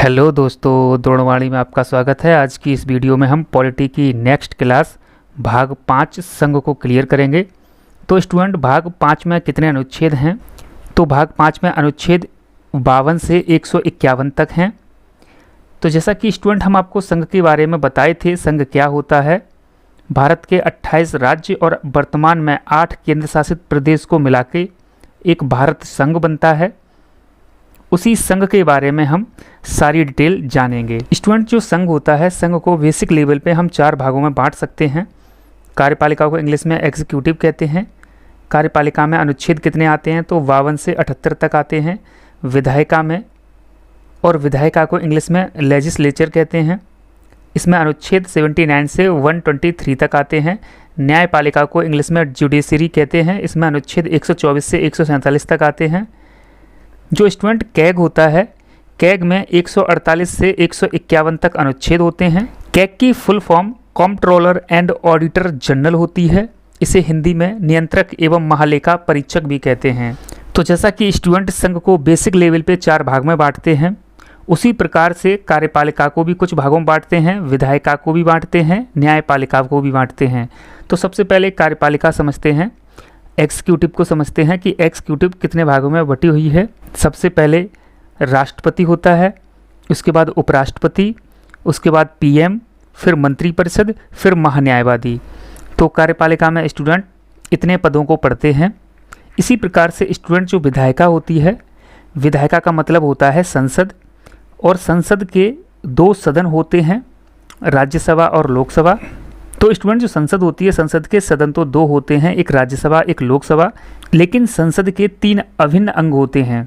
Hello दोस्तों, द्रोणवाणी में आपका स्वागत है। आज की इस वीडियो में हम पॉलिटी की नेक्स्ट क्लास भाग 5 संघ को क्लियर करेंगे। तो स्टूडेंट, भाग 5 में कितने अनुच्छेद हैं? तो भाग 5 में अनुच्छेद 52 से 151 तक हैं। तो जैसा कि स्टूडेंट हम आपको संघ के बारे में बताए थे, संघ क्या होता है। भारत के 28 राज्य और वर्तमान में 8 केंद्र शासित प्रदेश को मिला के एक भारत संघ बनता है। उसी संघ के बारे में हम सारी डिटेल जानेंगे। स्टूडेंट, जो संघ होता है, संघ को बेसिक लेवल पे हम 4 भागों में बांट सकते हैं। कार्यपालिका को इंग्लिश में एग्जीक्यूटिव कहते हैं। कार्यपालिका में अनुच्छेद कितने आते हैं? तो 52 से 78 तक आते हैं। विधायिका में, और विधायिका को इंग्लिश में लेजिस्लेचर कहते हैं, इसमें अनुच्छेद 79 से 123 तक आते हैं। न्यायपालिका को इंग्लिश में जुडिशरी कहते हैं, इसमें अनुच्छेद 124 से 147 तक आते हैं। जो स्टूडेंट कैग होता है, कैग में 148 से 151 तक अनुच्छेद होते हैं। कैग की full form controller and auditor general होती है। इसे हिंदी में नियंत्रक एवं महालेखा परीक्षक भी कहते हैं। तो जैसा कि स्टूडेंट संघ को बेसिक लेवल पे 4 भाग में बांटते हैं, उसी प्रकार से कार्यपालिका को भी कुछ भागों में बांटते हैं, विधायिका को भी बांटते हैं, न्यायपालिका को भी बांटते हैं। तो सबसे पहले कार्यपालिका समझते हैं, एग्जीक्यूटिव को समझते हैं कि एग्जीक्यूटिव कितने भागों में बटी हुई है। सबसे पहले राष्ट्रपति होता है, उसके बाद उपराष्ट्रपति, उसके बाद पीएम, फिर मंत्रिपरिषद, फिर महान्यायवादी। तो कार्यपालिका में स्टूडेंट इतने पदों को पढ़ते हैं। इसी प्रकार से स्टूडेंट जो विधायिका होती है, विधायिका का मतलब होता है संसद, और संसद के 2 सदन होते हैं, राज्यसभा और लोकसभा। तो स्टूडेंट जो संसद होती है, संसद के सदन तो 2 होते हैं, एक राज्यसभा एक लोकसभा, लेकिन संसद के 3 अभिन्न अंग होते हैं।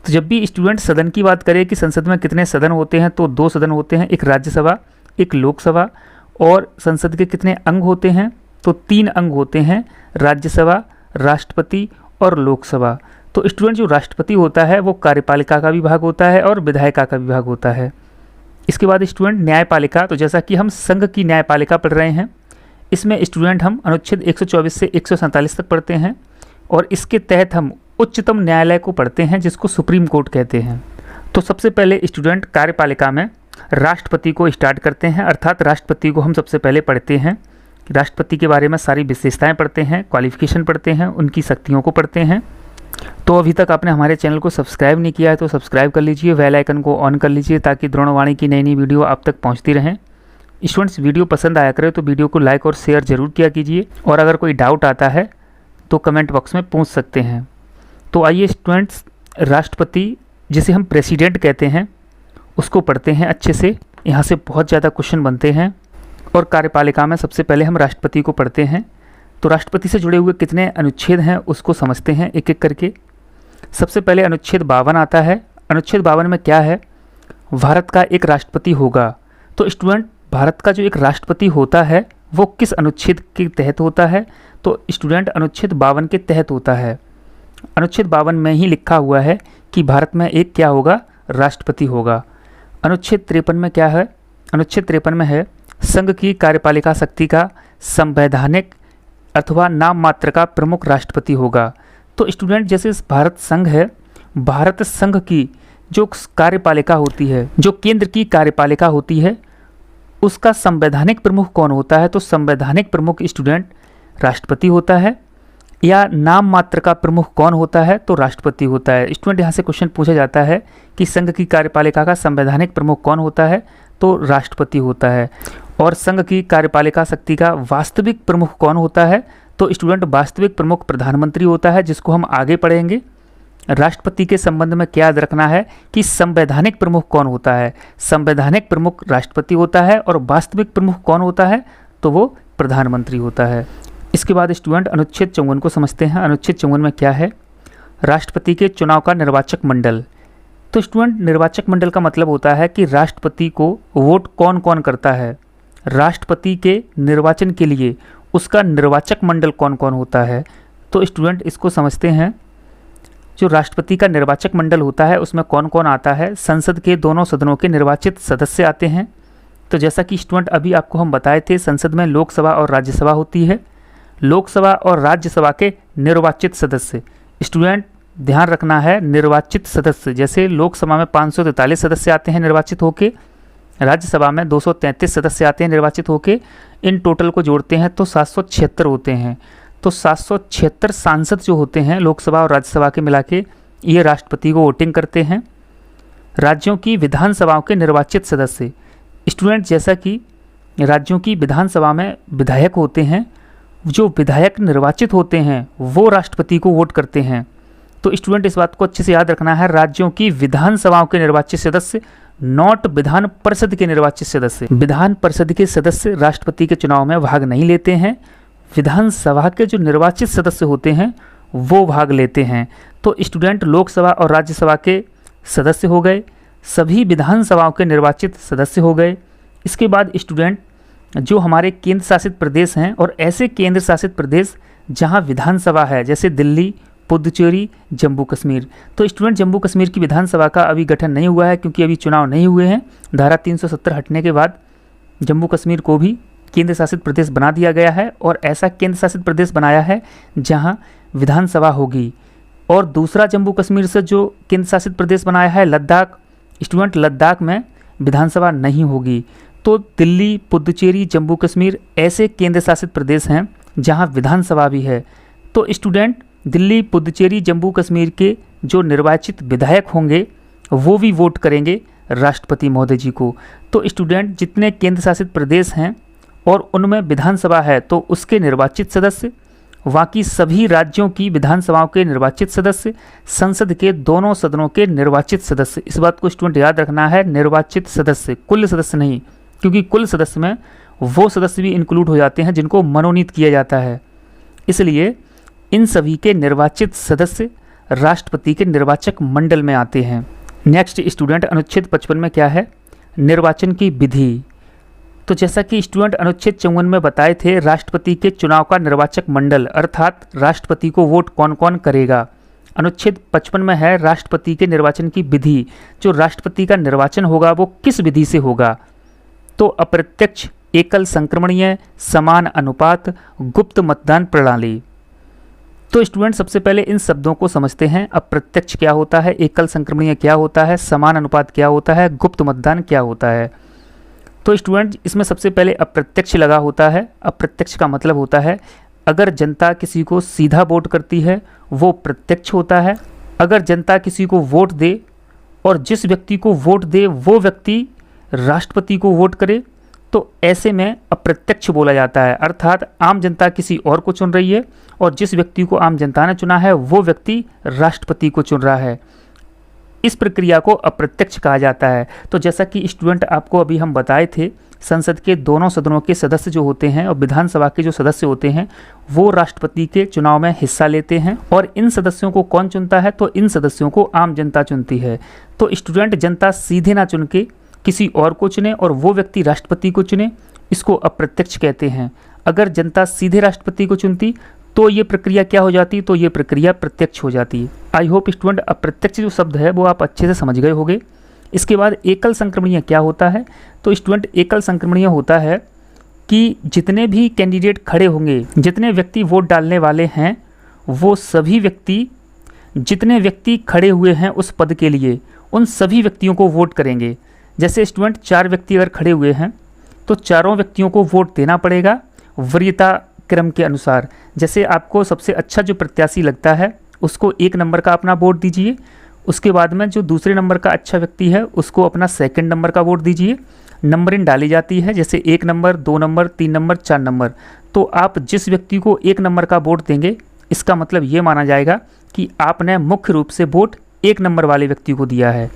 तो जब भी स्टूडेंट सदन की बात करें कि संसद में कितने सदन होते हैं, तो 2 सदन होते हैं, एक राज्यसभा एक लोकसभा। और संसद के कितने अंग होते हैं? तो 3 अंग होते हैं, राज्यसभा, राष्ट्रपति और लोकसभा। तो स्टूडेंट जो राष्ट्रपति होता है वो कार्यपालिका का विभाग होता है और विधायिका का विभाग होता है। इसके बाद स्टूडेंट न्यायपालिका, तो जैसा कि हम संघ की न्यायपालिका पढ़ रहे हैं, इसमें स्टूडेंट हम अनुच्छेद 124 से 147 तक पढ़ते हैं, और इसके तहत हम उच्चतम न्यायालय को पढ़ते हैं, जिसको सुप्रीम कोर्ट कहते हैं। तो सबसे पहले स्टूडेंट कार्यपालिका में राष्ट्रपति को स्टार्ट करते हैं, अर्थात राष्ट्रपति को हम सबसे पहले पढ़ते हैं। राष्ट्रपति के बारे में सारी विशेषताएं पढ़ते हैं, क्वालिफिकेशन पढ़ते हैं, उनकी शक्तियों को पढ़ते हैं। तो अभी तक आपने हमारे चैनल को सब्सक्राइब नहीं किया है तो सब्सक्राइब कर लीजिए, बेल आइकन को ऑन कर लीजिए, ताकि द्रोणवाणी की नई नई वीडियो आप तक पहुंचती रहें। स्टूडेंट्स, वीडियो पसंद आया करे तो वीडियो को लाइक और शेयर जरूर किया कीजिए, और अगर कोई डाउट आता है तो कमेंट बॉक्स में पूछ सकते हैं। तो आइए स्टूडेंट्स, राष्ट्रपति जिसे हम प्रेसिडेंट कहते हैं उसको पढ़ते हैं अच्छे से। यहाँ से बहुत ज़्यादा क्वेश्चन बनते हैं, और कार्यपालिका में सबसे पहले हम राष्ट्रपति को पढ़ते हैं। तो राष्ट्रपति से जुड़े हुए कितने अनुच्छेद हैं उसको समझते हैं एक एक करके। सबसे पहले अनुच्छेद 52 आता है। अनुच्छेद 52 में क्या है? भारत का एक राष्ट्रपति होगा। तो स्टूडेंट, भारत का जो एक राष्ट्रपति होता है वो किस अनुच्छेद के तहत होता है? तो स्टूडेंट अनुच्छेद 52 के तहत होता है। अनुच्छेद 52 में ही लिखा हुआ है कि भारत में एक क्या होगा? राष्ट्रपति होगा। अनुच्छेद 53 में क्या है? अनुच्छेद 53 में है, संघ की कार्यपालिका शक्ति का संवैधानिक अथवा नाम मात्र का प्रमुख राष्ट्रपति होगा। तो स्टूडेंट, जैसे भारत संघ है, भारत संघ की जो कार्यपालिका होती है, जो केंद्र की कार्यपालिका होती है, उसका संवैधानिक प्रमुख कौन होता है? तो संवैधानिक प्रमुख स्टूडेंट राष्ट्रपति होता है। या नाम मात्र का प्रमुख कौन होता है? तो राष्ट्रपति होता है। स्टूडेंट, यहाँ से क्वेश्चन पूछा जाता है कि संघ की कार्यपालिका का संवैधानिक प्रमुख कौन होता है? तो राष्ट्रपति होता है। और संघ की कार्यपालिका शक्ति का वास्तविक प्रमुख कौन होता है? तो स्टूडेंट वास्तविक प्रमुख प्रधानमंत्री होता है, जिसको हम आगे पढ़ेंगे। राष्ट्रपति के संबंध में क्या याद रखना है कि संवैधानिक प्रमुख कौन होता है? संवैधानिक प्रमुख राष्ट्रपति होता है, और वास्तविक प्रमुख कौन होता है? तो वो प्रधानमंत्री होता है। इसके बाद स्टूडेंट अनुच्छेद 54 को समझते हैं। अनुच्छेद 54 में क्या है? राष्ट्रपति के चुनाव का निर्वाचक मंडल। तो स्टूडेंट, निर्वाचक मंडल का मतलब होता है कि राष्ट्रपति को वोट कौन कौन करता है। राष्ट्रपति के निर्वाचन के लिए उसका निर्वाचक मंडल कौन कौन होता है। तो स्टूडेंट, इसको समझते हैं। जो राष्ट्रपति का निर्वाचक मंडल होता है उसमें कौन कौन आता है? संसद के दोनों सदनों के निर्वाचित सदस्य आते हैं। तो जैसा कि स्टूडेंट अभी आपको हम बताए थे, संसद में लोकसभा और राज्यसभा होती है। लोकसभा और राज्यसभा के निर्वाचित सदस्य स्टूडेंट ध्यान रखना है निर्वाचित सदस्य, जैसे लोकसभा में 543 सदस्य आते हैं निर्वाचित होके, राज्यसभा में 233 सदस्य आते हैं निर्वाचित होके, इन टोटल को जोड़ते हैं तो 776 होते हैं। तो 776 सांसद जो होते हैं लोकसभा और राज्यसभा के मिला के, ये राष्ट्रपति को वोटिंग करते हैं। राज्यों की विधानसभाओं के निर्वाचित सदस्य, स्टूडेंट जैसा कि राज्यों की विधानसभा में विधायक होते हैं, जो विधायक निर्वाचित होते हैं वो राष्ट्रपति को वोट करते हैं। तो स्टूडेंट इस बात को अच्छे से याद रखना है, राज्यों की विधानसभाओं के निर्वाचित सदस्य, नॉट विधान परिषद के निर्वाचित सदस्य। विधान परिषद के सदस्य राष्ट्रपति के चुनाव में भाग नहीं लेते हैं, विधानसभा के जो निर्वाचित सदस्य होते हैं वो भाग लेते हैं। तो स्टूडेंट लोकसभा और राज्यसभा के सदस्य हो गए, सभी विधानसभाओं के निर्वाचित सदस्य हो गए। इसके बाद स्टूडेंट जो हमारे केंद्र शासित प्रदेश हैं और ऐसे केंद्र शासित प्रदेश जहां विधानसभा है, जैसे दिल्ली, पुदुचेरी, जम्मू कश्मीर। तो स्टूडेंट जम्मू कश्मीर की विधानसभा का अभी गठन नहीं हुआ है क्योंकि अभी चुनाव नहीं हुए हैं। धारा 370 हटने के बाद जम्मू कश्मीर को भी केंद्र शासित प्रदेश बना दिया गया है और ऐसा केंद्र शासित प्रदेश बनाया है जहां विधानसभा होगी। और दूसरा जम्मू कश्मीर से जो केंद्र शासित प्रदेश बनाया है लद्दाख, स्टूडेंट लद्दाख में विधानसभा नहीं होगी। तो दिल्ली, पुदुचेरी, जम्मू कश्मीर ऐसे केंद्र शासित प्रदेश हैं जहां विधानसभा भी है। तो स्टूडेंट दिल्ली, पुदुचेरी, जम्मू कश्मीर के जो निर्वाचित विधायक होंगे वो भी वोट करेंगे राष्ट्रपति महोदय जी को। तो स्टूडेंट जितने केंद्र शासित प्रदेश हैं और उनमें विधानसभा है तो उसके निर्वाचित सदस्य, बाकी सभी राज्यों की विधानसभाओं के निर्वाचित सदस्य, संसद के दोनों सदनों के निर्वाचित सदस्य। इस बात को स्टूडेंट याद रखना है, निर्वाचित सदस्य, कुल सदस्य नहीं, क्योंकि कुल सदस्य में वो सदस्य भी इंक्लूड हो जाते हैं जिनको मनोनीत किया जाता है। इसलिए इन सभी के निर्वाचित सदस्य राष्ट्रपति के निर्वाचक मंडल में आते हैं। नेक्स्ट स्टूडेंट अनुच्छेद 55 में क्या है, निर्वाचन की विधि। तो जैसा कि स्टूडेंट अनुच्छेद 54 में बताए थे, राष्ट्रपति के चुनाव का निर्वाचक मंडल अर्थात राष्ट्रपति को वोट कौन कौन करेगा। अनुच्छेद 55 में है राष्ट्रपति के निर्वाचन की विधि, जो राष्ट्रपति का निर्वाचन होगा वो किस विधि से होगा। तो अप्रत्यक्ष, एकल संक्रमणीय, समान अनुपात, गुप्त मतदान प्रणाली। तो स्टूडेंट सबसे पहले इन शब्दों को समझते हैं। अप्रत्यक्ष क्या होता है, एकल संक्रमणीय क्या होता है, समान अनुपात क्या होता है, गुप्त मतदान क्या होता है। तो स्टूडेंट इसमें सबसे पहले अप्रत्यक्ष लगा होता है। अप्रत्यक्ष का मतलब होता है अगर जनता किसी को सीधा वोट करती है वो प्रत्यक्ष होता है। अगर जनता किसी को वोट दे और जिस व्यक्ति को वोट दे वो व्यक्ति राष्ट्रपति को वोट करे तो ऐसे में अप्रत्यक्ष बोला जाता है। अर्थात आम जनता किसी और को चुन रही है और जिस व्यक्ति को आम जनता ने चुना है वो व्यक्ति राष्ट्रपति को चुन रहा है, इस प्रक्रिया को अप्रत्यक्ष कहा जाता है। तो जैसा कि स्टूडेंट आपको अभी हम बताए थे, संसद के दोनों सदनों के सदस्य जो होते हैं और विधानसभा के जो सदस्य होते हैं वो राष्ट्रपति के चुनाव में हिस्सा लेते हैं। और इन सदस्यों को कौन चुनता है, तो इन सदस्यों को आम जनता चुनती है। तो स्टूडेंट जनता सीधे ना चुन के किसी और को चुने और वो व्यक्ति राष्ट्रपति को चुने, इसको अप्रत्यक्ष कहते हैं। अगर जनता सीधे राष्ट्रपति को चुनती तो ये प्रक्रिया क्या हो जाती, तो ये प्रक्रिया प्रत्यक्ष हो जाती है। आई होप स्टूडेंट अप्रत्यक्ष जो शब्द है वो आप अच्छे से समझ गए होंगे। इसके बाद एकल संक्रमणीय क्या होता है, तो स्टूडेंट एकल संक्रमणीय होता है कि जितने भी कैंडिडेट खड़े होंगे, जितने व्यक्ति वोट डालने वाले हैं, वो सभी व्यक्ति, जितने व्यक्ति खड़े हुए हैं उस पद के लिए, उन सभी व्यक्तियों को वोट करेंगे। जैसे स्टूडेंट 4 व्यक्ति अगर खड़े हुए हैं तो चारों व्यक्तियों को वोट देना पड़ेगा वरीयता क्रम के अनुसार। जैसे आपको सबसे अच्छा जो प्रत्याशी लगता है उसको 1 नंबर का अपना वोट दीजिए, उसके बाद में जो दूसरे नंबर का अच्छा व्यक्ति है उसको अपना 2nd नंबर का वोट दीजिए। नंबरिंग डाली जाती है, जैसे 1 नंबर, 2 नंबर, 3 नंबर, 4 नंबर। तो आप जिस व्यक्ति को 1 नंबर का वोट देंगे इसका मतलब ये माना जाएगा कि आपने मुख्य रूप से वोट 1 नंबर वाले व्यक्ति को दिया है।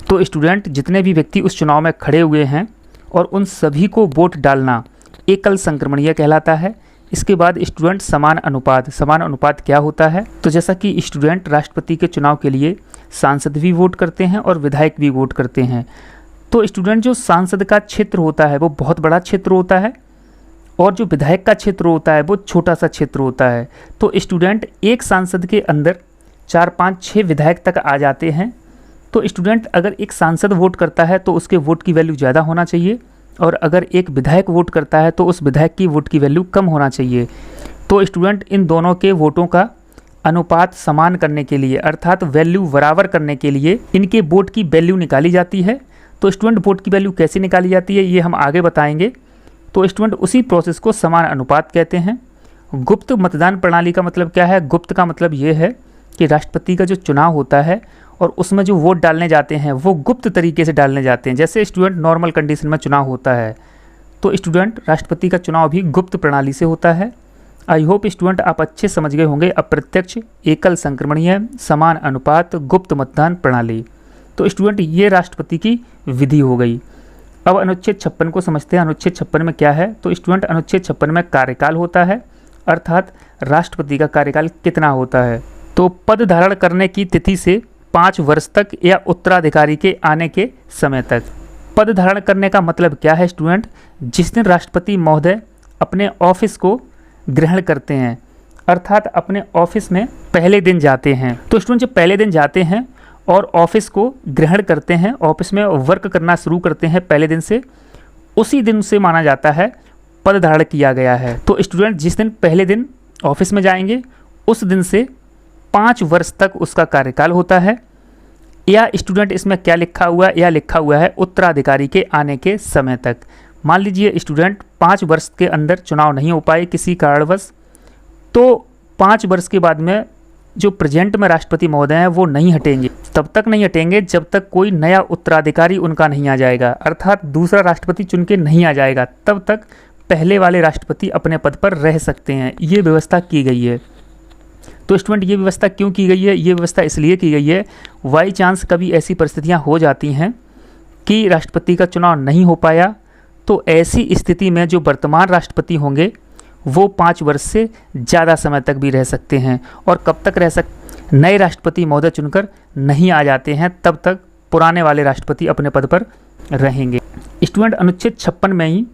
तो स्टूडेंट जितने भी व्यक्ति उस चुनाव में खड़े हुए हैं और उन सभी को वोट डालना एकल संक्रमणीय कहलाता है। इसके बाद स्टूडेंट समान अनुपात। समान अनुपात क्या होता है, तो जैसा कि स्टूडेंट राष्ट्रपति के चुनाव के लिए सांसद भी वोट करते हैं और विधायक भी वोट करते हैं। तो स्टूडेंट जो सांसद का क्षेत्र होता है वो बहुत बड़ा क्षेत्र होता है और जो विधायक का क्षेत्र होता है वो छोटा सा क्षेत्र होता है। तो स्टूडेंट एक सांसद के अंदर 4, 5, 6 विधायक तक आ जाते हैं। तो स्टूडेंट अगर एक सांसद वोट करता है तो उसके वोट की वैल्यू ज़्यादा होना चाहिए और अगर एक विधायक वोट करता है तो उस विधायक की वोट की वैल्यू कम होना चाहिए। तो स्टूडेंट इन दोनों के वोटों का अनुपात समान करने के लिए अर्थात वैल्यू बराबर करने के लिए इनके वोट की वैल्यू निकाली जाती है। तो स्टूडेंट वोट की वैल्यू कैसे निकाली जाती है ये हम आगे बताएंगे। तो स्टूडेंट उसी प्रोसेस को समान अनुपात कहते हैं। गुप्त मतदान प्रणाली का मतलब क्या है? गुप्त का मतलब ये है कि राष्ट्रपति का जो चुनाव होता है और उसमें जो वोट डालने जाते हैं वो गुप्त तरीके से डालने जाते हैं। जैसे स्टूडेंट नॉर्मल कंडीशन में चुनाव होता है तो स्टूडेंट राष्ट्रपति का चुनाव भी गुप्त प्रणाली से होता है। आई होप स्टूडेंट आप अच्छे समझ गए होंगे अप्रत्यक्ष, एकल संक्रमणीय, समान अनुपात, गुप्त मतदान प्रणाली। तो स्टूडेंट ये राष्ट्रपति की विधि हो गई। अब अनुच्छेद 56 को समझते हैं। अनुच्छेद 56 में क्या है? तो स्टूडेंट अनुच्छेद 56 में कार्यकाल होता है अर्थात राष्ट्रपति का कार्यकाल कितना होता है। तो पद धारण करने की तिथि से 5 वर्ष तक या उत्तराधिकारी के आने के समय तक। पद धारण करने का मतलब क्या है स्टूडेंट? जिस दिन राष्ट्रपति महोदय अपने ऑफिस को ग्रहण करते हैं अर्थात अपने ऑफिस में पहले दिन जाते हैं। तो स्टूडेंट जब पहले दिन जाते हैं और ऑफिस को ग्रहण करते हैं, ऑफिस में वर्क करना शुरू करते हैं पहले दिन से, उसी दिन से माना जाता है पद धारण किया गया है। तो स्टूडेंट जिस दिन पहले दिन ऑफिस में जाएंगे उस दिन से 5 वर्ष तक उसका कार्यकाल होता है। या स्टूडेंट इसमें क्या लिखा हुआ है? या लिखा हुआ है उत्तराधिकारी के आने के समय तक। मान लीजिए स्टूडेंट 5 वर्ष के अंदर चुनाव नहीं हो पाए किसी कारणवश, तो 5 वर्ष के बाद में जो प्रेजेंट में राष्ट्रपति महोदय हैं वो नहीं हटेंगे। तब तक नहीं हटेंगे जब तक कोई नया उत्तराधिकारी उनका नहीं आ जाएगा अर्थात दूसरा राष्ट्रपति चुन के नहीं आ जाएगा। तब तक पहले वाले राष्ट्रपति अपने पद पर रह सकते हैं। ये व्यवस्था की गई है। तो स्टूडेंट ये व्यवस्था क्यों की गई है? ये व्यवस्था इसलिए की गई है बाई चांस कभी ऐसी परिस्थितियां हो जाती हैं कि राष्ट्रपति का चुनाव नहीं हो पाया, तो ऐसी स्थिति में जो वर्तमान राष्ट्रपति होंगे वो 5 वर्ष से ज़्यादा समय तक भी रह सकते हैं। और कब तक रह सकते? नए राष्ट्रपति महोदय चुनकर नहीं आ जाते हैं तब तक पुराने वाले राष्ट्रपति अपने पद पर रहेंगे। स्टूडेंट अनुच्छेद 56 में ही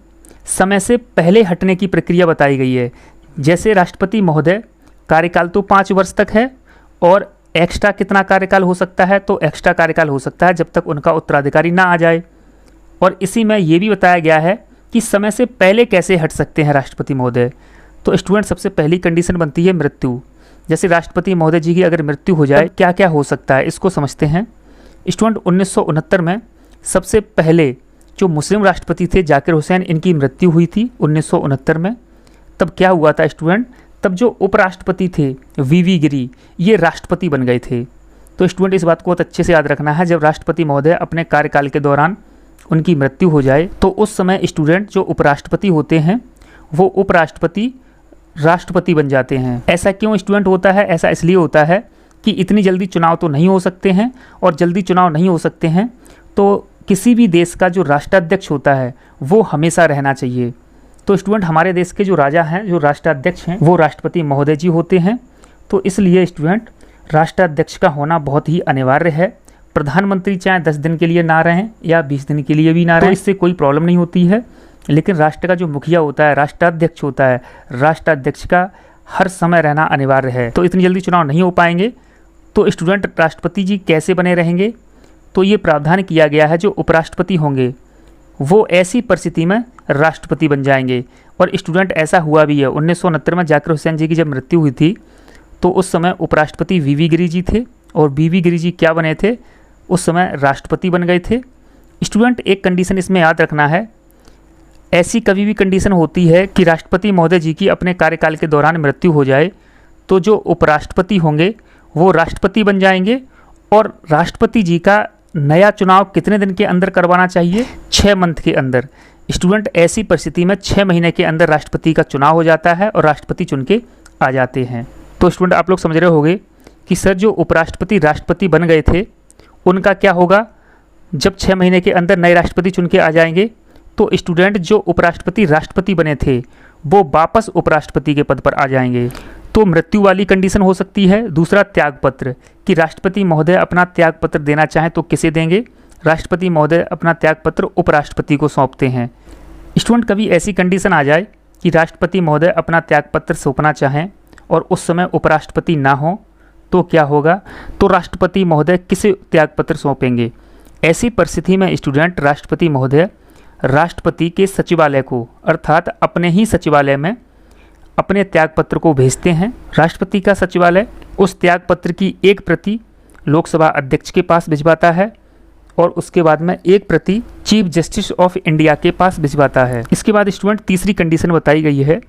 समय से पहले हटने की प्रक्रिया बताई गई है। जैसे राष्ट्रपति महोदय कार्यकाल तो 5 वर्ष तक है और एक्स्ट्रा कितना कार्यकाल हो सकता है? तो एक्स्ट्रा कार्यकाल हो सकता है जब तक उनका उत्तराधिकारी ना आ जाए। और इसी में ये भी बताया गया है कि समय से पहले कैसे हट सकते हैं राष्ट्रपति महोदय। तो स्टूडेंट सबसे पहली कंडीशन बनती है मृत्यु। जैसे राष्ट्रपति महोदय जी की अगर मृत्यु हो जाए क्या क्या हो सकता है इसको समझते हैं। स्टूडेंट 1969 में सबसे पहले जो मुस्लिम राष्ट्रपति थे जाकिर हुसैन, इनकी मृत्यु हुई थी 1969 में। तब क्या हुआ था स्टूडेंट? तब जो उपराष्ट्रपति थे वीवी गिरी ये राष्ट्रपति बन गए थे। तो स्टूडेंट इस बात को बहुत अच्छे से याद रखना है, जब राष्ट्रपति महोदय अपने कार्यकाल के दौरान उनकी मृत्यु हो जाए तो उस समय स्टूडेंट जो उपराष्ट्रपति होते हैं वो उपराष्ट्रपति राष्ट्रपति बन जाते हैं। ऐसा क्यों स्टूडेंट होता है? ऐसा इसलिए होता है कि इतनी जल्दी चुनाव तो नहीं हो सकते हैं, और जल्दी चुनाव नहीं हो सकते हैं तो किसी भी देश का जो राष्ट्राध्यक्ष होता है वो हमेशा रहना चाहिए। तो स्टूडेंट हमारे देश के जो राजा हैं, जो राष्ट्राध्यक्ष हैं, वो राष्ट्रपति महोदय जी होते हैं। तो इसलिए स्टूडेंट राष्ट्राध्यक्ष का होना बहुत ही अनिवार्य है। प्रधानमंत्री चाहे 10 दिन के लिए ना रहें या 20 दिन के लिए भी ना रहें, तो इससे कोई प्रॉब्लम नहीं होती है। लेकिन राष्ट्र का जो मुखिया होता है, राष्ट्राध्यक्ष होता है, राष्ट्राध्यक्ष का हर समय रहना अनिवार्य है। तो इतनी जल्दी चुनाव नहीं हो पाएंगे। तो स्टूडेंट राष्ट्रपति जी कैसे बने रहेंगे? तो ये प्रावधान किया गया है जो उपराष्ट्रपति होंगे वो ऐसी परिस्थिति में राष्ट्रपति बन जाएंगे। और स्टूडेंट ऐसा हुआ भी है। 1969 में जाकिर हुसैन जी की जब मृत्यु हुई थी तो उस समय उपराष्ट्रपति वीवी गिरी जी थे, और वीवी गिरी जी क्या बने थे? उस समय राष्ट्रपति बन गए थे। स्टूडेंट एक कंडीशन इसमें याद रखना है, ऐसी कभी भी कंडीशन होती है कि राष्ट्रपति महोदय जी की अपने कार्यकाल के दौरान मृत्यु हो जाए तो जो उपराष्ट्रपति होंगे वो राष्ट्रपति बन जाएंगे, और राष्ट्रपति जी का नया चुनाव कितने दिन के अंदर करवाना चाहिए? 6 मंथ के अंदर। स्टूडेंट ऐसी परिस्थिति में 6 महीने के अंदर राष्ट्रपति का चुनाव हो जाता है और राष्ट्रपति चुन के आ जाते हैं। तो स्टूडेंट आप लोग समझ रहे होंगे कि सर जो उपराष्ट्रपति राष्ट्रपति बन गए थे उनका क्या होगा जब 6 महीने के अंदर नए राष्ट्रपति चुन के आ जाएंगे? तो स्टूडेंट जो उपराष्ट्रपति राष्ट्रपति बने थे वो वापस उपराष्ट्रपति के पद पर आ जाएंगे। तो मृत्यु वाली कंडीशन हो सकती है। दूसरा त्यागपत्र, कि राष्ट्रपति महोदय अपना त्यागपत्र देना चाहें तो किसे देंगे? राष्ट्रपति महोदय अपना त्यागपत्र उपराष्ट्रपति को सौंपते हैं। स्टूडेंट कभी ऐसी कंडीशन आ जाए कि राष्ट्रपति महोदय अपना त्यागपत्र सौंपना चाहें और उस समय उपराष्ट्रपति ना हो तो क्या होगा? तो राष्ट्रपति महोदय किसे त्यागपत्र सौंपेंगे? ऐसी परिस्थिति में स्टूडेंट राष्ट्रपति महोदय राष्ट्रपति के सचिवालय को अर्थात अपने ही सचिवालय में अपने त्यागपत्र को भेजते हैं। राष्ट्रपति का सचिवालय उस त्याग पत्र की एक प्रति लोकसभा अध्यक्ष के पास भिजवाता है और उसके बाद में एक प्रति चीफ जस्टिस ऑफ इंडिया के पास भिजवाता है। इसके बाद स्टूडेंट तीसरी कंडीशन बताई गई है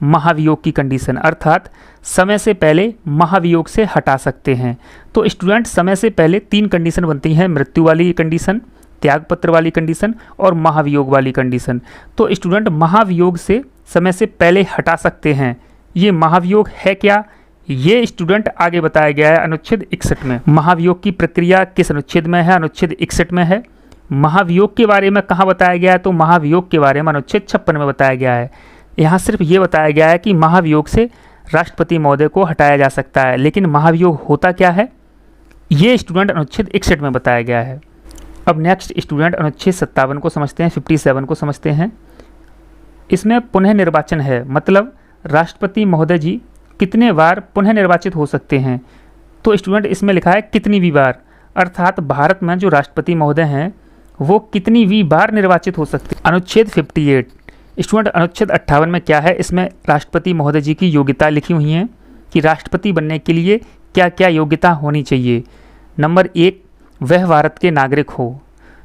महाभियोग की कंडीशन, अर्थात समय से पहले महाभियोग से हटा सकते हैं। तो स्टूडेंट समय से पहले 3 कंडीशन बनती हैं, मृत्यु वाली कंडीशन, त्यागपत्र वाली कंडीशन और महाभियोग वाली कंडीशन। तो स्टूडेंट महाभियोग से समय से पहले हटा सकते हैं, ये महाभियोग है क्या, ये स्टूडेंट आगे बताया गया है अनुच्छेद 61 में। महाभियोग की प्रक्रिया किस अनुच्छेद में है, अनुच्छेद 61 में है। महाभियोग के बारे में कहाँ बताया गया है, तो महाभियोग के बारे में अनुच्छेद 56 में बताया गया है। यहाँ सिर्फ ये बताया गया है कि महाभियोग से राष्ट्रपति महोदय को हटाया जा सकता है, लेकिन महाभियोग होता क्या है ये स्टूडेंट अनुच्छेद 61 में बताया गया है। अब नेक्स्ट स्टूडेंट अनुच्छेद 57 को समझते हैं, 57 को समझते हैं। इसमें पुनः निर्वाचन है, मतलब राष्ट्रपति महोदय जी कितने बार पुनः निर्वाचित हो सकते हैं। तो स्टूडेंट इसमें लिखा है कितनी भी बार, अर्थात भारत में जो राष्ट्रपति महोदय हैं वो कितनी भी बार निर्वाचित हो सकते हैं। अनुच्छेद 58 स्टूडेंट अनुच्छेद 58 में क्या है, इसमें राष्ट्रपति महोदय जी की योग्यता लिखी हुई हैं कि राष्ट्रपति बनने के लिए क्या क्या योग्यता होनी चाहिए। नंबर 1, वह भारत के नागरिक हो,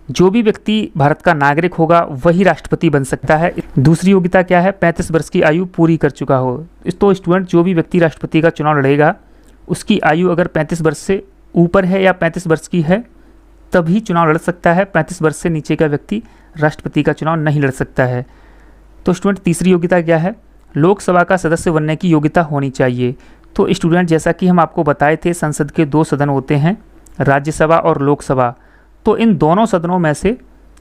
जो भी व्यक्ति भारत का नागरिक होगा वही राष्ट्रपति बन सकता है। दूसरी योग्यता क्या है, 35 वर्ष की आयु पूरी कर चुका हो। तो स्टूडेंट जो भी व्यक्ति राष्ट्रपति का चुनाव लड़ेगा उसकी आयु अगर 35 वर्ष से ऊपर है या 35 वर्ष की है तभी चुनाव लड़ सकता है, 35 वर्ष से नीचे का व्यक्ति राष्ट्रपति का चुनाव नहीं लड़ सकता है। तो स्टूडेंट तीसरी योग्यता क्या है, लोकसभा का सदस्य बनने की योग्यता होनी चाहिए। तो स्टूडेंट जैसा कि हम आपको बताए थे संसद के 2 सदन होते हैं, राज्यसभा और लोकसभा। तो इन दोनों सदनों में से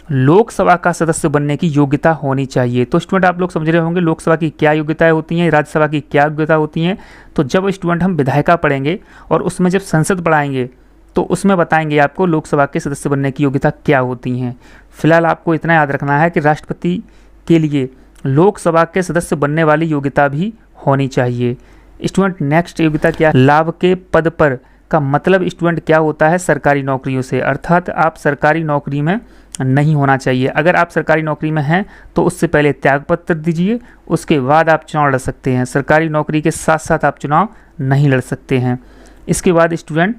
लोकसभा का सदस्य बनने की योग्यता होनी चाहिए। तो स्टूडेंट आप लोग समझ रहे होंगे लोकसभा की क्या योग्यताएं होती हैं, राज्यसभा की क्या योग्यता होती हैं। तो जब स्टूडेंट हम विधायिका पढ़ेंगे और उसमें जब संसद पढ़ाएंगे तो उसमें बताएंगे आपको लोकसभा के सदस्य बनने की योग्यता क्या होती हैं। फिलहाल आपको इतना याद रखना है कि राष्ट्रपति के लिए लोकसभा के सदस्य बनने वाली योग्यता भी होनी चाहिए। स्टूडेंट नेक्स्ट योग्यता क्या है, लाभ के पद पर का मतलब स्टूडेंट क्या होता है, सरकारी नौकरियों से, अर्थात आप सरकारी नौकरी में नहीं होना चाहिए। अगर आप सरकारी नौकरी में हैं तो उससे पहले त्यागपत्र दीजिए, उसके बाद आप चुनाव लड़ सकते हैं। सरकारी नौकरी के साथ साथ आप चुनाव नहीं लड़ सकते हैं। इसके बाद स्टूडेंट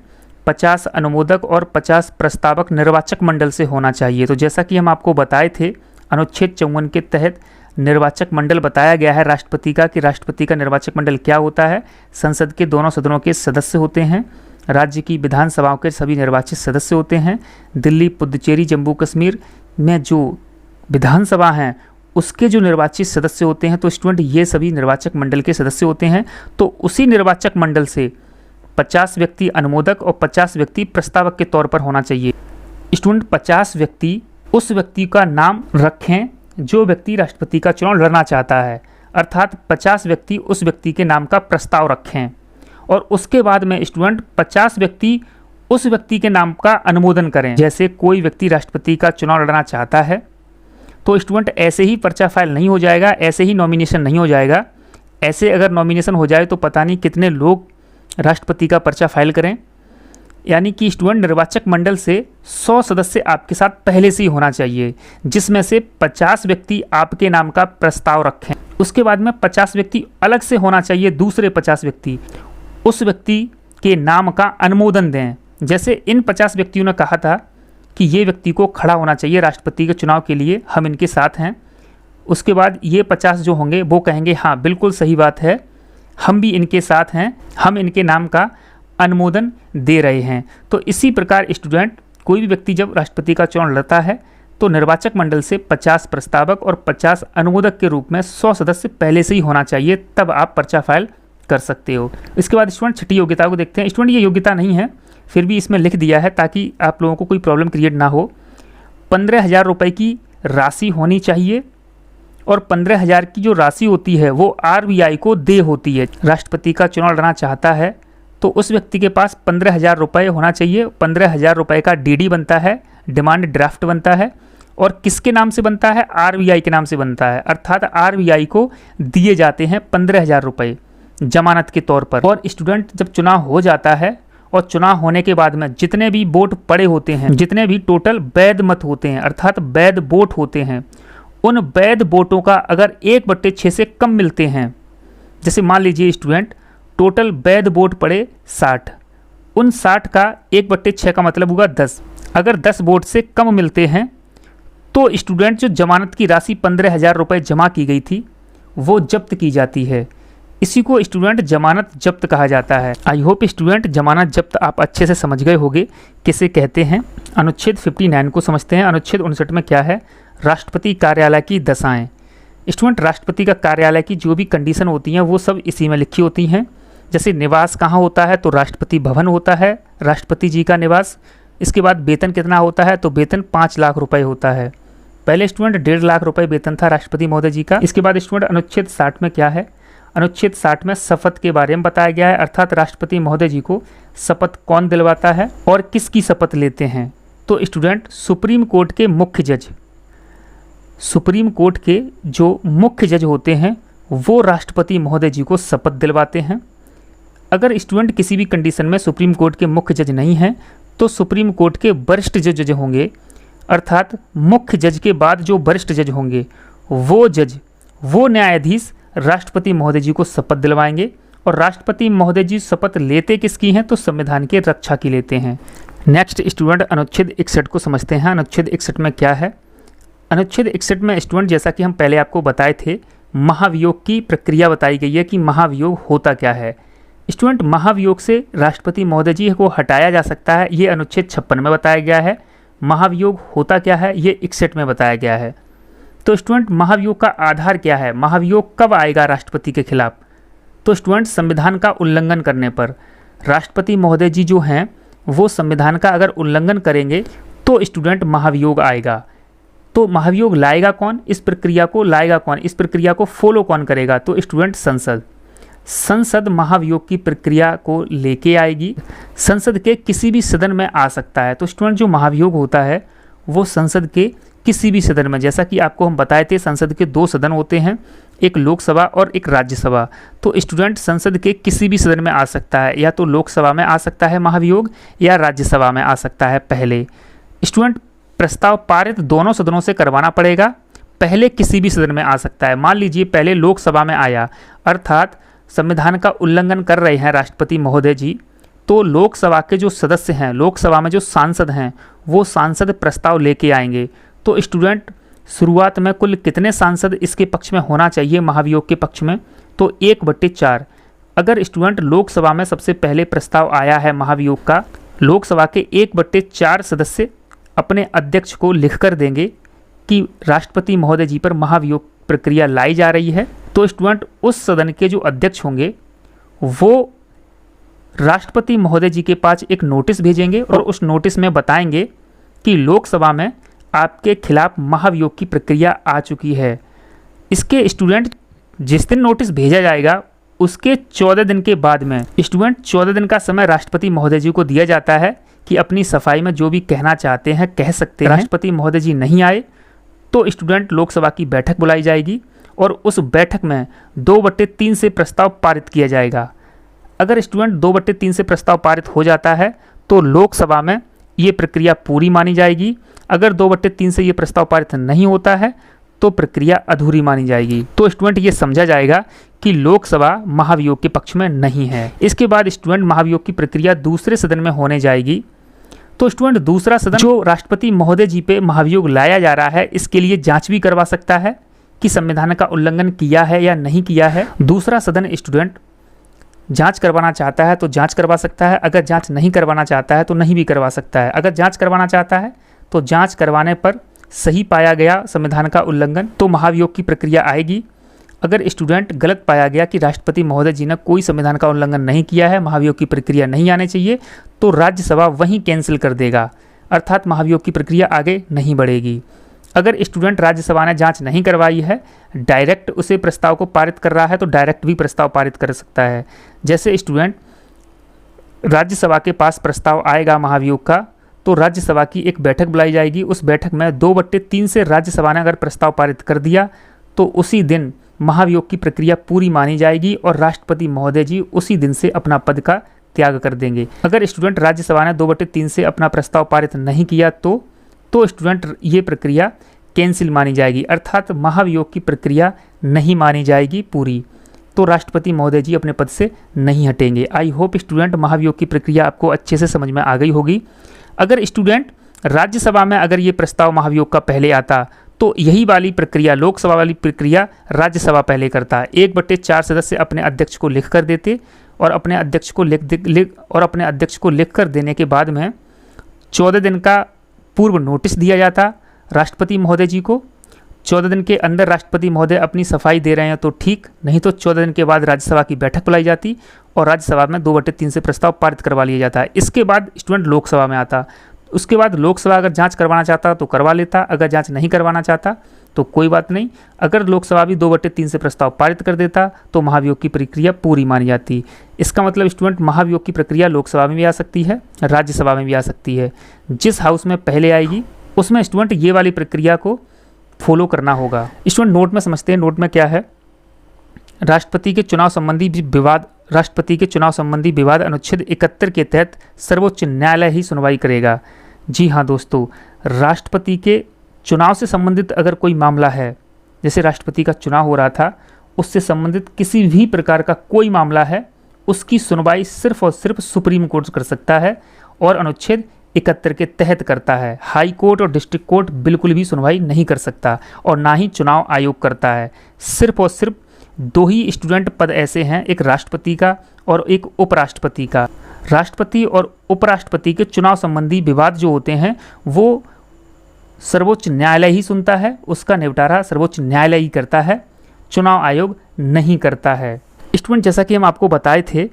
50 अनुमोदक और 50 प्रस्तावक निर्वाचक मंडल से होना चाहिए। तो जैसा कि हम आपको बताए थे अनुच्छेद 54 के तहत निर्वाचक मंडल बताया गया है राष्ट्रपति का, कि राष्ट्रपति का निर्वाचक मंडल क्या होता है, संसद के दोनों सदनों के सदस्य होते हैं, राज्य की विधानसभाओं के सभी निर्वाचित सदस्य होते हैं, दिल्ली, पुदुचेरी, जम्मू कश्मीर में जो विधानसभा हैं उसके जो निर्वाचित सदस्य होते हैं। तो स्टूडेंट ये सभी निर्वाचक मंडल के सदस्य होते हैं। तो उसी निर्वाचक मंडल से 50 व्यक्ति अनुमोदक और 50 व्यक्ति प्रस्तावक के तौर पर होना चाहिए। स्टूडेंट 50 व्यक्ति उस व्यक्ति का नाम रखें जो व्यक्ति राष्ट्रपति का चुनाव लड़ना चाहता है, अर्थात 50 व्यक्ति उस व्यक्ति के नाम का प्रस्ताव रखें और उसके बाद में स्टूडेंट 50 व्यक्ति उस व्यक्ति के नाम का अनुमोदन करें। जैसे कोई व्यक्ति राष्ट्रपति का चुनाव लड़ना चाहता है तो स्टूडेंट ऐसे ही पर्चा फाइल नहीं हो जाएगा, ऐसे ही नॉमिनेशन नहीं हो जाएगा। ऐसे अगर नॉमिनेशन हो जाए तो पता नहीं कितने लोग राष्ट्रपति का पर्चा फाइल करें। यानी कि स्टूडेंट निर्वाचक मंडल से 100 सदस्य आपके साथ पहले से ही होना चाहिए, जिसमें से 50 व्यक्ति आपके नाम का प्रस्ताव रखें। उसके बाद में 50 व्यक्ति अलग से होना चाहिए, दूसरे 50 व्यक्ति उस व्यक्ति के नाम का अनुमोदन दें। जैसे इन 50 व्यक्तियों ने कहा था कि ये व्यक्ति को खड़ा होना चाहिए राष्ट्रपति के चुनाव के लिए, हम इनके साथ हैं। उसके बाद ये 50 जो होंगे वो कहेंगे हाँ बिल्कुल सही बात है, हम भी इनके साथ हैं, हम इनके नाम का अनुमोदन दे रहे हैं। तो इसी प्रकार स्टूडेंट कोई भी व्यक्ति जब राष्ट्रपति का चुनाव लड़ता है तो निर्वाचक मंडल से 50 प्रस्तावक और 50 अनुमोदक के रूप में 100 सदस्य पहले से ही होना चाहिए, तब आप पर्चा फाइल कर सकते हो। इसके बाद स्टूडेंट छठी योग्यता को देखते हैं। स्टूडेंट ये योग्यता नहीं है, फिर भी इसमें लिख दिया है ताकि आप लोगों को कोई प्रॉब्लम क्रिएट ना हो। 15,000 रुपये की राशि होनी चाहिए और 15,000 की जो राशि होती है वो RBI को दे होती है। राष्ट्रपति का चुनाव लड़ना चाहता है तो उस व्यक्ति के पास 15,000 रुपये होना चाहिए। 15,000 रुपये का DD बनता है, डिमांड ड्राफ्ट बनता है, और किसके नाम से बनता है, RBI के नाम से बनता है। अर्थात RBI को दिए जाते हैं 15,000 रुपये जमानत के तौर पर। और स्टूडेंट जब चुनाव हो जाता है और चुनाव होने के बाद में जितने भी वोट पड़े होते हैं, जितने भी टोटल वैध मत होते हैं अर्थात वैध वोट होते हैं, उन वैध वोटों का अगर 1/6 से कम मिलते हैं, जैसे मान लीजिए स्टूडेंट टोटल वैध वोट पड़े 60, उन 60 का 1/6 का मतलब हुआ 10। अगर 10 वोट से कम मिलते हैं तो स्टूडेंट जो जमानत की राशि 15,000 रुपये जमा की गई थी वो जब्त की जाती है। इसी को स्टूडेंट जमानत जब्त कहा जाता है। आई होप स्टूडेंट जमानत जब्त आप अच्छे से समझ गए होंगे किसे कहते हैं। अनुच्छेद 59 को समझते हैं। अनुच्छेद 59 में क्या है? राष्ट्रपति कार्यालय की दशाएं। स्टूडेंट राष्ट्रपति का कार्यालय की जो भी कंडीशन होती हैं वो सब इसी में लिखी होती हैं। जैसे निवास कहाँ होता है तो राष्ट्रपति भवन होता है, राष्ट्रपति जी का निवास। इसके बाद वेतन कितना होता है तो वेतन 5 लाख रुपए होता है। पहले स्टूडेंट 1.5 लाख रुपए वेतन था राष्ट्रपति महोदय जी का। इसके बाद स्टूडेंट अनुच्छेद 60 में क्या है? अनुच्छेद 60 में शपथ के बारे में बताया गया है, अर्थात राष्ट्रपति महोदय जी को शपथ कौन दिलवाता है और किसकी शपथ लेते हैं। तो स्टूडेंट सुप्रीम कोर्ट के मुख्य जज, सुप्रीम कोर्ट के जो मुख्य जज होते हैं वो राष्ट्रपति महोदय जी को शपथ दिलवाते हैं। अगर स्टूडेंट किसी भी कंडीशन में सुप्रीम कोर्ट के मुख्य जज नहीं हैं तो सुप्रीम कोर्ट के वरिष्ठ जो जज होंगे, अर्थात मुख्य जज के बाद जो वरिष्ठ जज होंगे वो जज, वो न्यायाधीश राष्ट्रपति महोदय जी को शपथ दिलवाएंगे। और राष्ट्रपति महोदय जी शपथ लेते किसकी हैं तो संविधान के रक्षा की लेते हैं। नेक्स्ट स्टूडेंट अनुच्छेद 61 को समझते हैं। अनुच्छेद 61 में क्या है? अनुच्छेद 61 में स्टूडेंट जैसा कि हम पहले आपको बताए थे, महाभियोग की प्रक्रिया बताई गई है कि महाभियोग होता क्या है। स्टूडेंट महाभियोग से राष्ट्रपति महोदय जी को हटाया जा सकता है, ये अनुच्छेद 56 में बताया गया है। महाभियोग होता क्या है ये 61 में बताया गया है। तो स्टूडेंट महाभियोग का आधार क्या है? महाभियोग कब आएगा राष्ट्रपति के खिलाफ? तो स्टूडेंट संविधान का उल्लंघन करने पर। राष्ट्रपति महोदय जी जो हैं वो संविधान का अगर उल्लंघन करेंगे तो स्टूडेंट महाभियोग आएगा। तो महाभियोग लाएगा कौन? इस प्रक्रिया को लाएगा कौन? इस प्रक्रिया को फॉलो कौन करेगा? तो स्टूडेंट संसद। संसद महाभियोग की प्रक्रिया को लेके आएगी। संसद के किसी भी सदन में आ सकता है। तो स्टूडेंट जो महाभियोग होता है वो संसद के किसी भी सदन में, जैसा कि आपको हम बताए थे संसद के 2 सदन होते हैं, एक लोकसभा और एक राज्यसभा। तो स्टूडेंट संसद के किसी भी सदन में आ सकता है, या तो लोकसभा में आ सकता है महाभियोग या राज्यसभा में आ सकता है। पहले स्टूडेंट प्रस्ताव पारित दोनों सदनों से करवाना पड़ेगा, पहले किसी भी सदन में आ सकता है। मान लीजिए पहले लोकसभा में आया, अर्थात संविधान का उल्लंघन कर रहे हैं राष्ट्रपति महोदय जी, तो लोकसभा के जो सदस्य हैं, लोकसभा में जो सांसद हैं, वो सांसद प्रस्ताव लेके आएंगे। तो स्टूडेंट शुरुआत में कुल कितने सांसद इसके पक्ष में होना चाहिए महाभियोग के पक्ष में? तो 1/4। अगर स्टूडेंट लोकसभा में सबसे पहले प्रस्ताव आया है महाभियोग का, लोकसभा के 1/4 सदस्य अपने अध्यक्ष को लिखकर देंगे कि राष्ट्रपति महोदय जी पर महाभियोग प्रक्रिया लाई जा रही है। तो स्टूडेंट उस सदन के जो अध्यक्ष होंगे वो राष्ट्रपति महोदय जी के पास एक नोटिस भेजेंगे और उस नोटिस में बताएंगे कि लोकसभा में आपके खिलाफ महाभियोग की प्रक्रिया आ चुकी है। इसके स्टूडेंट जिस दिन नोटिस भेजा जाएगा उसके 14 दिन के बाद में स्टूडेंट 14 दिन का समय राष्ट्रपति महोदय जी को दिया जाता है कि अपनी सफाई में जो भी कहना चाहते हैं कह सकते हैं। राष्ट्रपति महोदय जी नहीं आए तो स्टूडेंट लोकसभा की बैठक बुलाई जाएगी और उस बैठक में 2/3 से प्रस्ताव पारित किया जाएगा। अगर स्टूडेंट 2/3 से प्रस्ताव पारित हो जाता है तो लोकसभा में ये प्रक्रिया पूरी मानी जाएगी। अगर 2/3 से ये प्रस्ताव पारित नहीं होता है तो प्रक्रिया अधूरी मानी जाएगी। तो स्टूडेंट ये समझा जाएगा कि लोकसभा महाभियोग के पक्ष में नहीं है। इसके बाद स्टूडेंट महाभियोग की प्रक्रिया दूसरे सदन में होने जाएगी। तो स्टूडेंट दूसरा सदन जो राष्ट्रपति महोदय जी पे महाभियोग लाया जा रहा है इसके लिए जांच भी करवा सकता है कि संविधान का उल्लंघन किया है या नहीं किया है। दूसरा सदन स्टूडेंट जांच करवाना चाहता है तो जांच करवा सकता है, अगर जांच नहीं करवाना चाहता है तो नहीं भी करवा सकता है। अगर जांच करवाना चाहता है तो जांच करवाने पर सही पाया गया संविधान का उल्लंघन तो महाभियोग की प्रक्रिया आएगी। अगर स्टूडेंट गलत पाया गया कि राष्ट्रपति महोदय जी ने कोई संविधान का उल्लंघन नहीं किया है, महाभियोग की प्रक्रिया नहीं आनी चाहिए, तो राज्यसभा वहीं कैंसिल कर देगा, अर्थात महाभियोग की प्रक्रिया आगे नहीं बढ़ेगी। अगर स्टूडेंट राज्यसभा ने जांच नहीं करवाई है, डायरेक्ट उसे प्रस्ताव को पारित कर रहा है तो डायरेक्ट भी प्रस्ताव पारित कर सकता है। जैसे स्टूडेंट राज्यसभा के पास प्रस्ताव आएगा महाभियोग का तो राज्यसभा की एक बैठक बुलाई जाएगी। उस बैठक में 2/3 से राज्यसभा ने अगर प्रस्ताव पारित कर दिया तो उसी दिन महाभियोग की प्रक्रिया पूरी मानी जाएगी और राष्ट्रपति महोदय जी उसी दिन से अपना पद का त्याग कर देंगे। अगर स्टूडेंट राज्यसभा ने 2/3 से अपना प्रस्ताव पारित नहीं किया तो स्टूडेंट ये प्रक्रिया कैंसिल मानी जाएगी, अर्थात महाभियोग की प्रक्रिया नहीं मानी जाएगी पूरी। तो राष्ट्रपति महोदय जी अपने पद से नहीं हटेंगे। आई होप स्टूडेंट महाभियोग की प्रक्रिया आपको अच्छे से समझ में आ गई होगी। अगर स्टूडेंट राज्यसभा में अगर ये प्रस्ताव महाभियोग का पहले आता तो यही वाली प्रक्रिया, लोकसभा वाली प्रक्रिया राज्यसभा पहले करता। 1/4 सदस्य अपने अध्यक्ष को लिख कर देते और अपने अध्यक्ष को लिख कर देने के बाद में 14 दिन का पूर्व नोटिस दिया जाता राष्ट्रपति महोदय जी को। 14 दिन के अंदर राष्ट्रपति महोदय अपनी सफाई दे रहे हैं तो ठीक, नहीं तो 14 दिन के बाद राज्यसभा की बैठक बुलाई जाती और राज्यसभा में 2/3 से प्रस्ताव पारित करवा लिया जाता है। इसके बाद स्टूडेंट लोकसभा में आता। उसके बाद लोकसभा अगर जांच करवाना चाहता तो करवा लेता, अगर जांच नहीं करवाना चाहता तो कोई बात नहीं। अगर लोकसभा भी 2/3 से प्रस्ताव पारित कर देता तो महाभियोग की प्रक्रिया पूरी मानी जाती। इसका मतलब स्टूडेंट महाभियोग की प्रक्रिया लोकसभा में भी आ सकती है, राज्यसभा में भी आ सकती है। जिस हाउस में पहले आएगी उसमें स्टूडेंट ये वाली प्रक्रिया को फॉलो करना होगा। स्टूडेंट नोट में समझते हैं, नोट में क्या है। राष्ट्रपति के चुनाव संबंधी विवाद अनुच्छेद 71 के तहत सर्वोच्च न्यायालय ही सुनवाई करेगा। जी हाँ दोस्तों, राष्ट्रपति के चुनाव से संबंधित अगर कोई मामला है, जैसे राष्ट्रपति का चुनाव हो रहा था, उससे संबंधित किसी भी प्रकार का कोई मामला है, उसकी सुनवाई सिर्फ और सिर्फ सुप्रीम कोर्ट कर सकता है और अनुच्छेद 71 के तहत करता है। हाई कोर्ट और डिस्ट्रिक्ट कोर्ट बिल्कुल भी सुनवाई नहीं कर सकता और ना ही चुनाव आयोग करता है। सिर्फ और सिर्फ 2 ही स्टूडेंट पद ऐसे हैं, एक राष्ट्रपति का और एक उपराष्ट्रपति का। राष्ट्रपति और उपराष्ट्रपति के चुनाव संबंधी विवाद जो होते हैं वो सर्वोच्च न्यायालय ही सुनता है, उसका निपटारा सर्वोच्च न्यायालय ही करता है, चुनाव आयोग नहीं करता है। स्टूडेंट जैसा कि हम आपको बताए थे,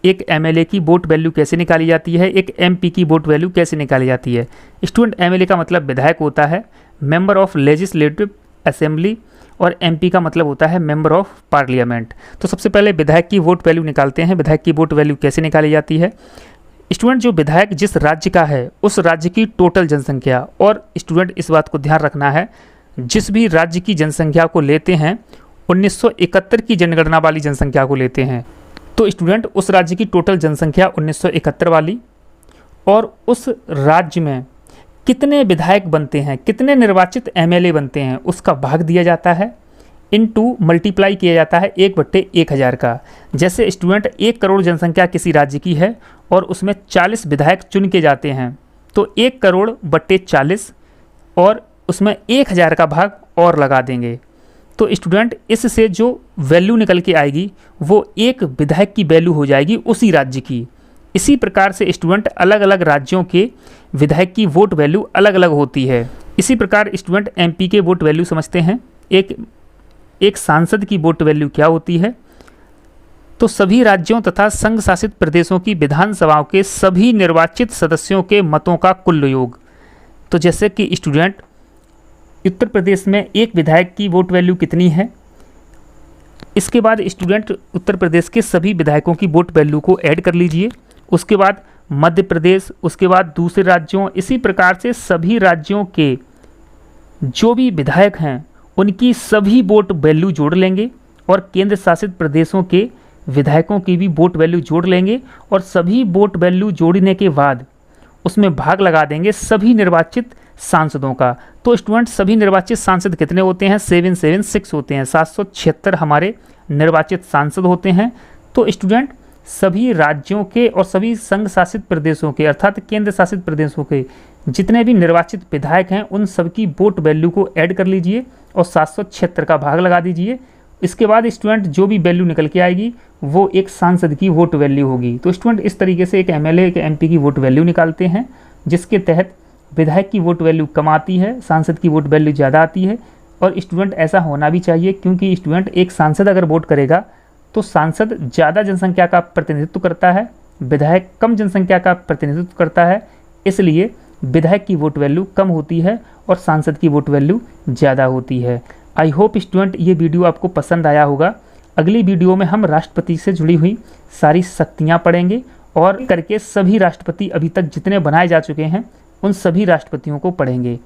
एक एमएलए की वोट वैल्यू कैसे निकाली जाती है, एक एमपी की वोट वैल्यू कैसे निकाली जाती है। स्टूडेंट एमएलए का मतलब विधायक होता है, मेंबर ऑफ लेजिस्लेटिव असेंबली, और एमपी का मतलब होता है मेंबर ऑफ पार्लियामेंट। तो सबसे पहले विधायक की वोट वैल्यू निकालते हैं। विधायक की वोट वैल्यू कैसे निकाली जाती है। स्टूडेंट जो विधायक जिस राज्य का है उस राज्य की टोटल जनसंख्या, और स्टूडेंट इस बात को ध्यान रखना है, जिस भी राज्य की जनसंख्या को लेते हैं 1971 की जनगणना वाली जनसंख्या को लेते हैं, तो स्टूडेंट उस राज्य की टोटल जनसंख्या 1971 वाली, और उस राज्य में कितने विधायक बनते हैं, कितने निर्वाचित एमएलए बनते हैं, उसका भाग दिया जाता है, इनटू मल्टीप्लाई किया जाता है 1/1000 का। जैसे स्टूडेंट 1 करोड़ जनसंख्या किसी राज्य की है और उसमें 40 विधायक चुन के जाते हैं, तो 1 करोड़ बट्टे 40 और उसमें 1000 का भाग और लगा देंगे। तो स्टूडेंट इससे जो वैल्यू निकल के आएगी वो एक विधायक की वैल्यू हो जाएगी उसी राज्य की। इसी प्रकार से स्टूडेंट अलग अलग राज्यों के विधायक की वोट वैल्यू अलग अलग होती है। इसी प्रकार स्टूडेंट एमपी के वोट वैल्यू समझते हैं। एक सांसद की वोट वैल्यू क्या होती है, तो सभी राज्यों तथा संघ शासित प्रदेशों की विधानसभाओं के सभी निर्वाचित सदस्यों के मतों का कुल योग। तो जैसे कि स्टूडेंट उत्तर प्रदेश में एक विधायक की वोट वैल्यू कितनी है, इसके बाद स्टूडेंट उत्तर प्रदेश के सभी विधायकों की वोट वैल्यू को ऐड कर लीजिए। उसके बाद मध्य प्रदेश, उसके बाद दूसरे राज्यों, इसी प्रकार से सभी राज्यों के जो भी विधायक हैं उनकी सभी वोट वैल्यू जोड़ लेंगे और केंद्र शासित प्रदेशों के विधायकों की भी वोट वैल्यू जोड़ लेंगे और सभी वोट वैल्यू जोड़ने के बाद उसमें भाग लगा देंगे सभी निर्वाचित सांसदों का। तो स्टूडेंट सभी निर्वाचित सांसद कितने होते हैं, 776 होते हैं, 776 हमारे निर्वाचित सांसद होते हैं। तो स्टूडेंट सभी राज्यों के और सभी संघ शासित प्रदेशों के अर्थात केंद्र शासित प्रदेशों के जितने भी निर्वाचित विधायक हैं उन सबकी वोट वैल्यू को ऐड कर लीजिए और 776 का भाग लगा दीजिए। इसके बाद स्टूडेंट जो भी वैल्यू निकल के आएगी वो एक सांसद की वोट वैल्यू होगी। तो स्टूडेंट इस तरीके से एक एमएलए एक एमपी की वोट वैल्यू निकालते हैं, जिसके तहत विधायक की वोट वैल्यू कम आती है, सांसद की वोट वैल्यू ज़्यादा आती है। और स्टूडेंट ऐसा होना भी चाहिए, क्योंकि स्टूडेंट एक सांसद अगर वोट करेगा तो सांसद ज़्यादा जनसंख्या का प्रतिनिधित्व करता है, विधायक कम जनसंख्या का प्रतिनिधित्व करता है, इसलिए विधायक की वोट वैल्यू कम होती है और सांसद की वोट वैल्यू ज़्यादा होती है। आई होप स्टूडेंट ये वीडियो आपको पसंद आया होगा। अगली वीडियो में हम राष्ट्रपति से जुड़ी हुई सारी शक्तियाँ पढ़ेंगे और करके सभी राष्ट्रपति अभी तक जितने बनाए जा चुके हैं उन सभी राष्ट्रपतियों को पढ़ेंगे।